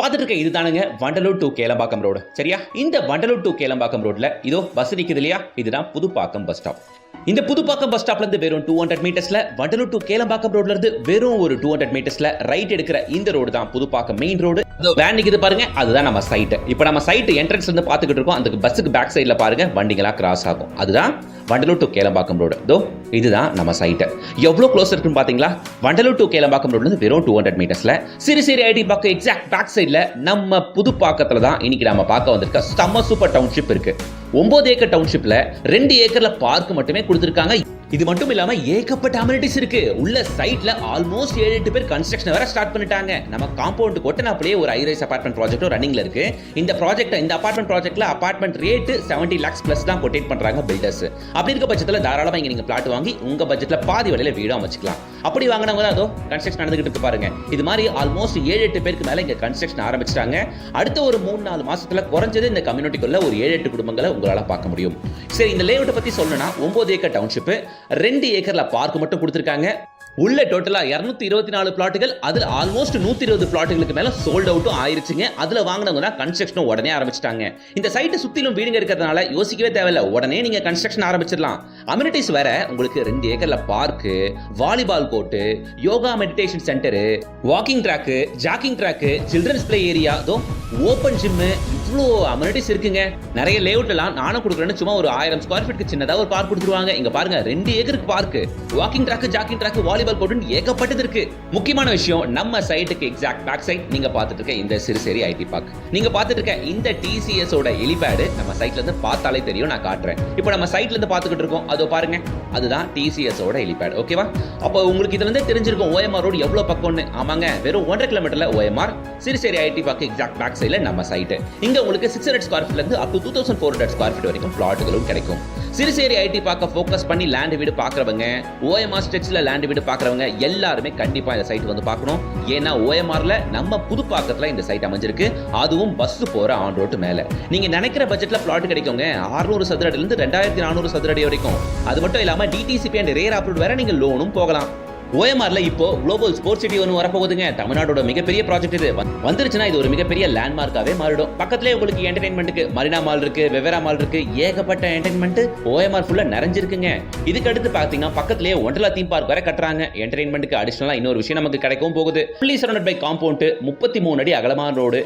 பார்த்துட்டு இருக்க இதுதானுங்க Vandalur to Kelambakkam road. சரியா? இந்த வண்டலூர் டு கேளம்பாக்கம் ரோட்ல இதோ பஸ் நிக்குது இல்லையா, இதுதான் புதுப்பாக்கம் பஸ் ஸ்டாப். இந்த புதுப்பாக்கம் பஸ் ஸ்டாப்ல இருந்து வெறும் 200 மீட்டர்ஸ்ல வண்டலூர் டு கேளம்பாக்கம் ரோட்ல இருந்து வெறும் ஒரு 200 மீட்டர்ஸ்ல ரைட் எடுக்கிற இந்த ரோடு தான் புதுப்பாக்கம் மெயின் ரோடு. வேன் நிக்குது பாருங்க, அதுதான் நம்ம சைட். இப்போ நம்ம சைட் என்ட்ரன்ஸ்ல இருந்து பாத்துக்கிட்டு இருக்கோம். அந்த பஸ்ஸுக்கு பேக் சைடுல பாருங்க வண்டிகளா கிராஸ் ஆகும். அதுதான் வண்டலூர் டு கேளம்பாக்கம் ரோடு. இதோ இதுதான் நம்ம சைட். எவ்வளவு க்ளோஸ் இருக்குன்னு பாத்தீங்களா? வண்டலூர் டு கேளம்பாக்கம் ரோட்ல இருந்து வெறும் 200 மீட்டர்ஸ்ல சிறுசேரி ஐடி பக்கம் எக்ஸாக்ட் பேக் சைடுல நம்ம புதுப்பாக்கத்துல தான் இன்னைக்கு நம்ம பார்க்க வந்திருக்க செம்ம சூப்பர் டவுன்ஷிப் இருக்கு. 9 ஏக்கர் டவுன்ஷிப்ல 2 ஏக்கர்ல பார்க் மட்டுமே கொடுத்திருக்காங்க. இது மட்டும் இல்லாம ஏகப்பட்ட அமெனிட்டிஸ் இருக்கு. உள்ள சைட்ல ஆல்மோஸ்ட் 7-8 பேர் கன்ஸ்ட்ரக்ஷன் வேற ஸ்டார்ட் பண்ணிட்டாங்க. நம்ம காம்பவுண்ட் கொட்டன அப்படியே ஒரு ஹை-ரைஸ் அபார்ட்மெண்ட் ப்ராஜெக்ட் ரன்னிங்ல இருக்கு. இந்த அபார்ட்மெண்ட் ப்ராஜெக்ட்ல அபார்ட்மெண்ட் ரேட் 70 lakhs பிளஸ் தான் கொட்டேட் பண்றாங்க பில்டர்ஸ். அப்படி இருக்க பட்சத்துல தாராளமா இங்க நீங்க பிளாட் வாங்கி உங்க பட்ஜெட்ல பாதி விலையில வீடு அமைச்சுக்கலாம். அப்படி வாங்கினவங்க தான் அதோ கன்ஸ்ட்ரக்ஷன் நடந்துகிட்டு இருக்கு பாருங்க. இது மாதிரி ஆல்மோஸ்ட் 7-8 பேருக்கு மேல இங்க கன்ஸ்ட்ரக்ஷன் ஆரம்பிச்சிட்டாங்க. அடுத்த ஒரு 3-4 மாசத்துல குறைஞ்சது இந்த கம்யூனிட்டிக்குள்ள ஒரு 7-8 குடும்பங்களை உங்களால பார்க்க முடியும். சரி, இந்த லேஅவுட் பத்தி சொல்லணும்னா 9 ஏக்கர் டவுன்ஷிப் 2 ஏக்கர்ல பார்க் மட்டும் கொடுத்திருக்காங்க. உள்ள டோட்டலா 224 பிளாட்டுகள், அதுல ஆல்மோஸ்ட் 120 பிளாட்டுகளுக்கு மேல சோல்ட் அவுட்டும் ஆயிருச்சுங்க. அதுல வாங்கினவங்க தான் கன்ஸ்ட்ரக்ஷன் உடனே ஆரம்பிச்சிட்டாங்க. இந்த சைட்டை சுத்திலும் வீடுங்க இருக்கிறதுனால யோசிக்கவே தேவையில்ல, உடனே நீங்க கன்ஸ்ட்ரக்ஷன் ஆரம்பிச்சிடலாம். அமெனிட்டிஸ் வேற உங்களுக்கு 2 ஏக்கர்ல park, volleyball court, yoga meditation centre, walking track, jogging track, children's play area, open gym, இவ்வளோ அமெனிட்டிஸ் இருக்குங்க. நிறைய லேஅவுட் எல்லாம் நானும் கொடுக்குறேன்னு சும்மா ஒரு 1000 ஸ்கொயர் ஃபீட்க்கு சின்னதா ஒரு பார்க் கொடுத்துருவாங்க. இங்க பாருங்க 2 ஏக்கருக்கு park, walking track, jogging track, volleyball court ஏகப்பட்டது இருக்கு. முக்கியமான விஷயம், நம்ம சைட்டுக்கு எக்ஸாக்ட் பேக் சைட் நீங்க பார்த்துட்டு இருக்க இந்த சிறுசேரி ஐடி பார்க், நீங்க பார்த்துட்டு இருக்க இந்த டிசிஎஸ் ஓட ஹெலிபேட் நம்ம சைட்ல இருந்து பார்த்தாலே தெரியும். நான் காட்டுறேன். இப்போ நம்ம சைட்ல இருந்து பார்த்துக்கிட்டு இருக்கோம், அதோ பாருங்க, அதுதான் டிசிஎஸ் ஓட ஹெலிபேட். ஓகேவா? அப்போ உங்களுக்கு இதுல இருந்து தெரிஞ்சிருக்கும் ஓஎம்ஆர் ரோடு எவ்வளவு பக்கம்னு. ஆமாங்க, வெறும் 1.5 கிலோமீட்டர்ல OMR, Siruseri IT park exact back சைட்ல நம்ம சைட். இங்க உங்களுக்கு 600 ஸ்கொயர் ஃபீட்ல இருந்து அப் டு 2400 ஸ்கொயர் ஃபீட் வரைக்கும் பிளாட்டுகளும் கிடைக்கும். சிறுசேரி ஐடி பார்க்க ஃபோக்கஸ் பண்ணி லேண்ட் வீடு பார்க்கறவங்க, ஓஎம்ஆர் ஸ்ட்ரெச்ல லேண்ட் வீடு பார்க்கறவங்க எல்லாருமே கண்டிப்பா இந்த சைட் வந்து பார்க்கணும். ஏன்னா ஓஎம்ஆர்ல நம்ம புதுப்பாக்கத்துல இந்த சைட் அமைஞ்சிருக்கு, அதுவும் பஸ் போற ஆன் ரோட் மேல. நீங்க நினைக்கிற பட்ஜெட்ல பிளாட் கிடைக்குங்க. 600 சதுர அடியில இருந்து 2400 சதுர அடி வரைக்கும். அது மட்டும் இல்லாம டிடிசிபி அண்ட் ரேர் அப்ரூவ் வேற நீங்க லோனும் போகலாம். ஓஎம்ஆர்ல இப்போ குளோபல் ஸ்போர்ட்ஸ் சிட்டி ஒன்று வரப்போகுதுங்க. தமிழ்நாடோட மிகப்பெரிய ப்ராஜெக்ட் இது. வந்துருச்சுன்னா இது ஒரு மிகப்பெரிய லேண்ட்மார்க்காவே மாறிடும். பக்கத்துலேயே உங்களுக்கு என்டர்டைன்மெண்ட்டுக்கு மரினா மால் இருக்கு, வெவேரா மால் இருக்கு, ஏகப்பட்ட என்டர்டைன்மெண்ட் ஓஎம்ஆர் ஃபுல்லா நிறைஞ்சிருக்குங்க. இதுக்கு அடுத்து பாத்தீங்கன்னா பக்கத்துலேயே ஒண்டர்லா தீம் பார்க் வர கட்டுறாங்க. என்டர்டைன்மெண்ட்டுக்கு அடிஷனலா இன்னொரு விஷயம் நமக்கு கிடைக்கவும் போகுது. ஃபுல்லி சரௌண்டட் பை காம்பவுண்ட், 33 அடி அகலமான ரோடு.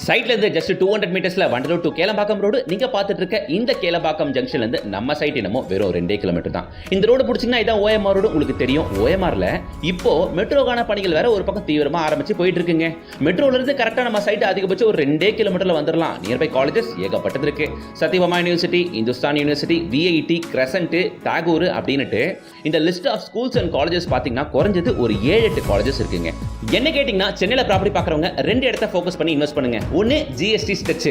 சைட்ல இருந்து ஜஸ்ட் 200 மீட்டர்ஸ்ல வண்டலூர் டு கேளம்பாக்கம் ரோடு. நீங்க பார்த்துட்டு இருக்க இந்த கேளம்பாக்கம் ஜங்ஷன்ல இருந்து நம்ம சைட் என்னமோ வெறும் 2 கிலோமீட்டர் தான். இந்த ரோடு பிடிச்சிங்கன்னா இதான் ஓஎம்ஆர் ரோடு. உங்களுக்கு தெரியும், ஓஎம்ஆர்ல இப்போ மெட்ரோக்கான பணிகள் வேற ஒரு பக்கம் தீவிரமா ஆரம்பிச்சு போயிட்டு இருக்குங்க. மெட்ரோல இருந்து கரெக்டா நம்ம சைட் அதிகபட்சம் ஒரு 2 கிலோமீட்டர்ல வந்துடலாம். நியர்பை காலேஜஸ் ஏகப்பட்டது இருக்கு. Sathyabama university, Hindustan university, VIT, Crescent, Tagore அப்படின்னுட்டு இந்த list of schools and colleges பாத்தீங்கன்னா குறைஞ்சது ஒரு 7-8 காலேஜஸ் இருக்குங்க. என்ன கேட்டீங்கன்னா சென்னையில ப்ராப்பர்ட்டி பாக்குறவங்க 2 இடத்த ஃபோக்கஸ் பண்ணி இன்வெஸ்ட் பண்ணுங்க. ஒன்னு ஜிஎஸ்டி ஸ்ட்ரெச்,